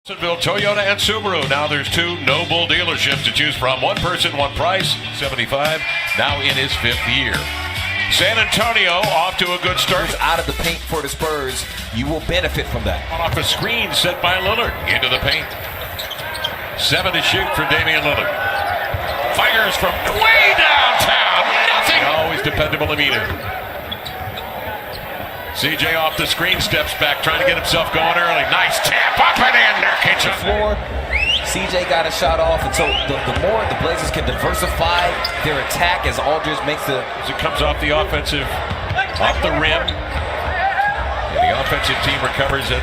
Toyota and Subaru. Now there's two Noble dealerships to choose from. One person, one price, 75, now in his 5th year. San Antonio off to a good start. Out of the paint for the Spurs, you will benefit from that. Off a screen set by Lillard into the paint. 7 to shoot for Damian Lillard. Fires from way downtown. Nothing. Always dependable Aminu. CJ off the screen, steps back, trying to get himself going early. Nice tap, up and in there, kitchen floor. CJ got a shot off, and so the more the Blazers can diversify their attack as Aldridge makes the... As it comes off the offensive, off the rim. And the offensive team recovers it,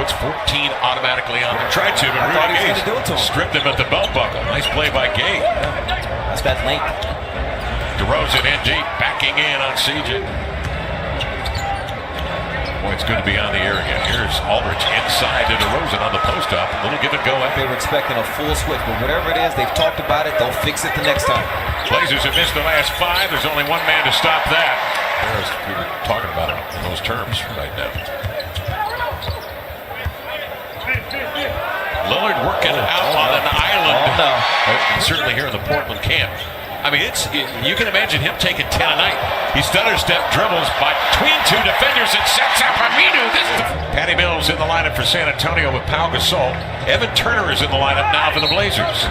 puts 14 automatically on. Tried to, but Rudy Gay stripped him at the belt buckle. Nice play by Gay. That's that length. DeRozan in deep, backing in on CJ. Boy, it's good to be on the air again. Here's Aldridge inside to DeRozan on the post-up. A little give and go. They were expecting a full switch, but whatever it is, they've talked about it. They'll fix it the next time. Blazers have missed the last 5. There's only one man to stop that. We were talking about it in those terms right now. Lillard working out on an island. Oh, no. Certainly here in the Portland camp. I mean, you can imagine him taking 10 a night. He stutter step dribbles between 2 defenders and sets up Aminu. Patty Mills in the lineup for San Antonio with Pau Gasol. Evan Turner is in the lineup now for the Blazers.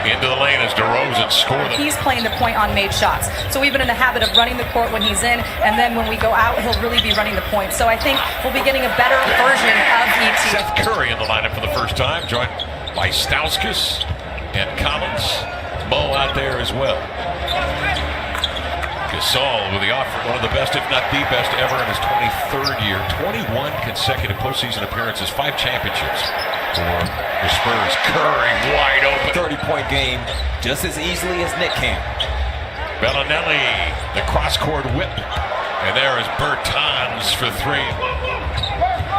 Into the lane as DeRozan scored. He's playing the point on made shots. So we've been in the habit of running the court when he's in, and then when we go out, he'll really be running the point. So I think we'll be getting a better version of ET. Seth Curry in the lineup for the first time, joined by Stauskas and Collins. Bo out there as well. Gasol with the offer, one of the best, if not the best ever in his 23rd year. 21 consecutive postseason appearances, 5 championships for the Spurs. Curry wide open. 30-point game just as easily as Nick can. Bellinelli, the cross-court whip. And there is Bertans for 3.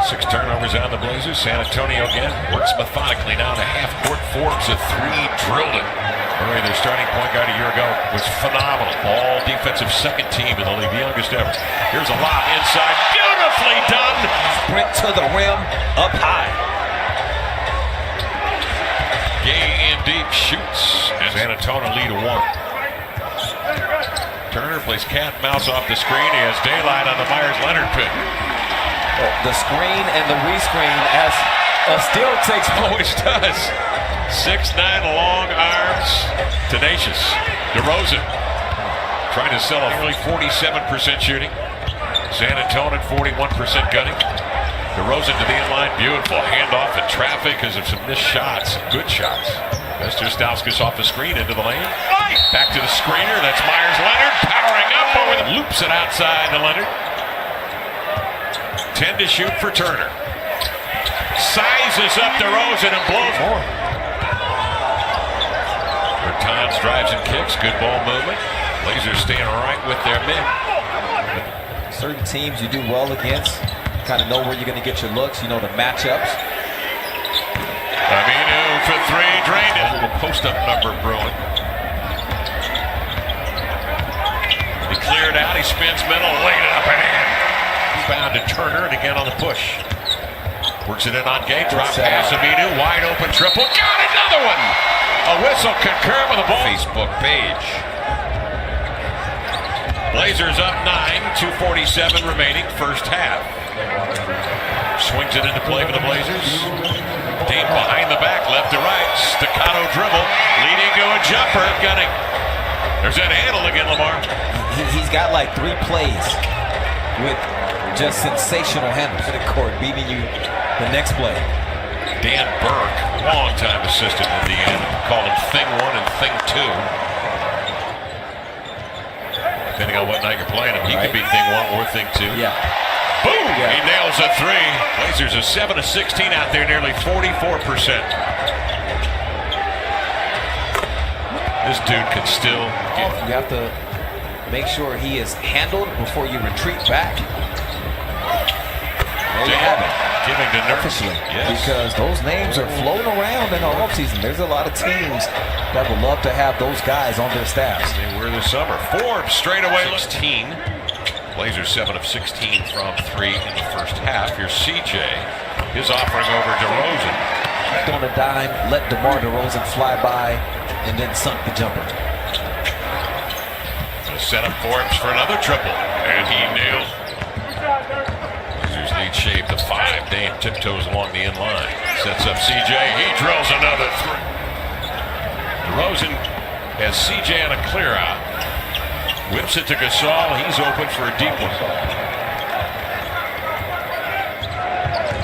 6 turnovers on the Blazers. San Antonio again works methodically now to half-court. Forbes a 3, drilled it. Murray, their starting point guard a year ago, was phenomenal. All defensive second team in the league, the youngest ever. Here's a lob inside, beautifully done. Sprint to the rim, up high. Gay in deep, shoots, and San Antonio lead a 1. Turner plays cat and mouse off the screen. He has daylight on the Myers-Leonard pick. The screen and the rescreen as a steal takes place. Always does. 6'9", long arms, tenacious. DeRozan trying to sell a nearly 47% shooting. San Antonio 41% gunning. DeRozan to the inline, beautiful handoff in traffic because of some missed shots, good shots. Mr. Stauskas off the screen into the lane. Back to the screener. That's Myers-Leonard powering up over the loops it outside to Leonard. 10 to shoot for Turner. Sizes up DeRozan and blows more. Bertans drives and kicks. Good ball movement. Blazers staying right with their men. Certain teams you do well against, kind of know where you're going to get your looks. You know the matchups. Aminu for 3, drained it. A little post-up number brewing. He cleared out. He spins middle, laid it up and in. Bound to Turner and again on the push. Works it in on Gay. Drop pass. Aminu wide open triple. Got another one. A whistle concur with the ball. Facebook page. Blazers up 9, 2:47 remaining, first half. Swings it into play for the Blazers. Deep behind the back, left to right. Staccato dribble, leading to a jumper. Gunning. There's that handle again, Lamar. He's got like 3 plays with just sensational handles to the court, beating you the next play. Dan Burke, longtime assistant in the end, called him Thing 1 and Thing 2. Depending on what night you're playing him, he could be Thing 1 or Thing 2. Yeah. Boom! Yeah. He nails a 3. Blazers are 7 of 16 out there, nearly 44%. This dude could still get. You have to make sure he is handled before you retreat back. There you have it. Giving to Nurse. Yes. Because those names are floating around in the offseason. There's a lot of teams that would love to have those guys on their staffs. They were this summer. Forbes straight away. 16. Blazers 7 of 16 from 3 in the first half. Here's CJ. His offering over DeRozan. on a dime, let DeMar DeRozan fly by, and then sunk the jumper. The setup forms for another triple, and he nails. Blazers lead shape to 5. Dame tiptoes along the end line. Sets up CJ. He drills another 3. DeRozan has CJ on a clear out. Whips it to Gasol. He's open for a deep one.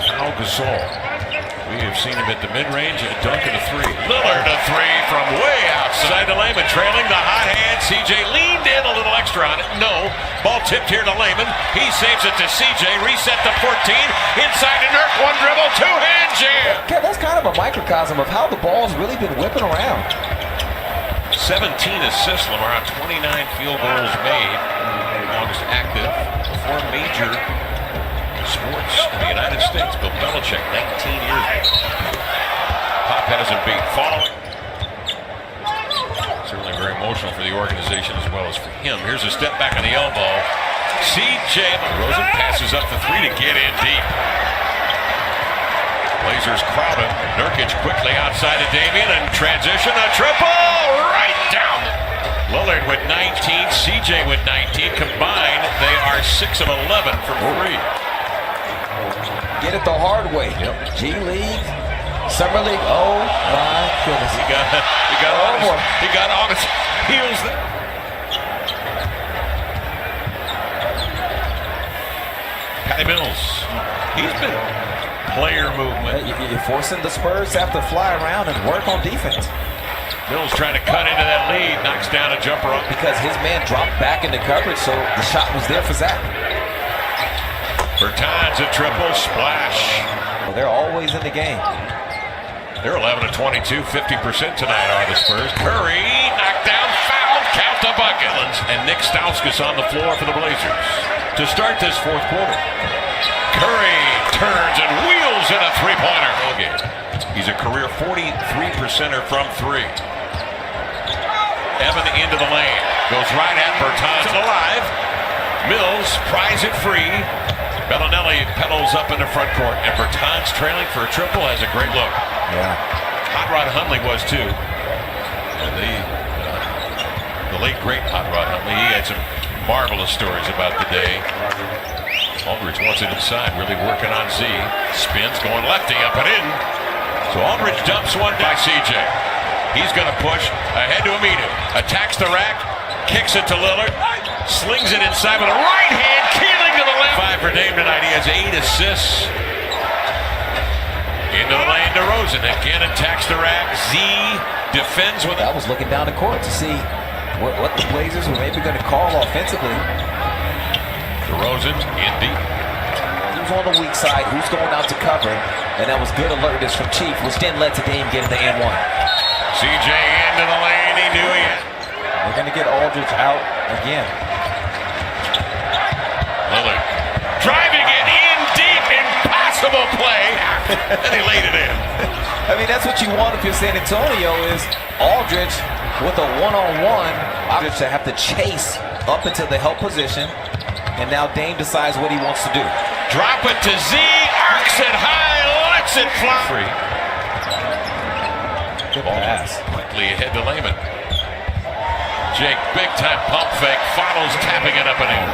Now Gasol. We have seen him hit the mid-range and dunk at a 3. Lillard a 3 from way outside to Layman. Trailing the hot hand. CJ leaned in a little extra on it. No. Ball tipped here to Layman. He saves it to CJ. Reset to 14. Inside to Nurk. One dribble. Two-hand jam. Okay, that's kind of a microcosm of how the ball's really been whipping around. 17 assists, Lamar, on 29 field goals made. Longest active before major sports in the United States. Bill Belichick, 19 years. Pop has him beat. Following. Certainly very emotional for the organization as well as for him. Here's a step back on the elbow. CJ DeRozan passes up the 3 to get in deep. Blazers crowd him. Nurkic quickly outside of Damian and transition. A triple right down. Lillard with 19, CJ with 19. Combined, they are 6 of 11 from 3. Get it the hard way. Yep. G League, Summer League. Oh my goodness. He got on his heels. Patty Mills. He's been player movement. You're forcing the Spurs to have to fly around and work on defense. Mills trying to cut into that lead, knocks down a jumper up. Because his man dropped back into coverage, so the shot was there for Zach. Bertans a triple splash. Well, they're always in the game. They're 11 of 22, 50% tonight are the Spurs. Curry knocked down, fouled, count the bucket. And Nick Stauskas on the floor for the Blazers to start this fourth quarter. Curry turns and wheels in a three-pointer. He's a career 43%er from 3. Evan into the lane. Goes right at Bertans. Alive. Mills pries it free. Bellinelli pedals up in the front court. And Bertans trailing for a triple has a great look. Yeah. Hot Rod Hundley was too. And the late great Hot Rod Hundley. He had some marvelous stories about the day. Aldridge wants it inside, really working on Z. Spins, going lefty, up and in. So Aldridge dumps one by CJ. He's going to push ahead to Aminu. Attacks the rack, kicks it to Lillard, slings it inside with a right hand, keeling to the left. 5 for Dame tonight. He has 8 assists. Into the lane, DeRozan again attacks the rack. Z defends with it. I was looking down the court to see what the Blazers were maybe going to call offensively. DeRozan in deep. Who's on the weak side? Who's going out to cover? And that was good alertness from Chief, which then led to Dame getting the and 1. CJ into the lane. He knew he had. They're going to get Aldridge out again. Lillard driving it in deep. Impossible play. And he laid it in. I mean, that's what you want if you're San Antonio is Aldridge with a one-on-one. Aldridge to have to chase up into the help position. And now Dame decides what he wants to do. Drop it to Z, arcs it high, lets it fly. Free. Good pass. Quickly ahead to Layman. Jake, big time pump fake, follows, tapping it up and in.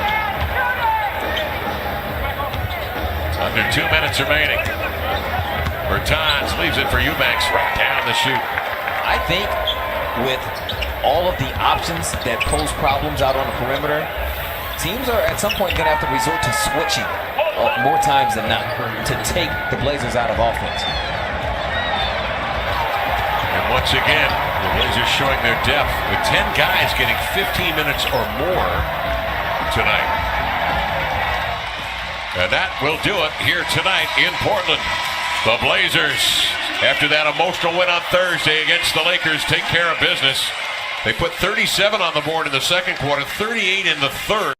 Under 2 minutes remaining. Bertans leaves it for Eubanks, right down the chute. I think with all of the options that pose problems out on the perimeter, teams are at some point going to have to resort to switching more times than not to take the Blazers out of offense. And once again, the Blazers showing their depth with 10 guys getting 15 minutes or more tonight. And that will do it here tonight in Portland. The Blazers, after that emotional win on Thursday against the Lakers, take care of business. They put 37 on the board in the second quarter, 38 in the third.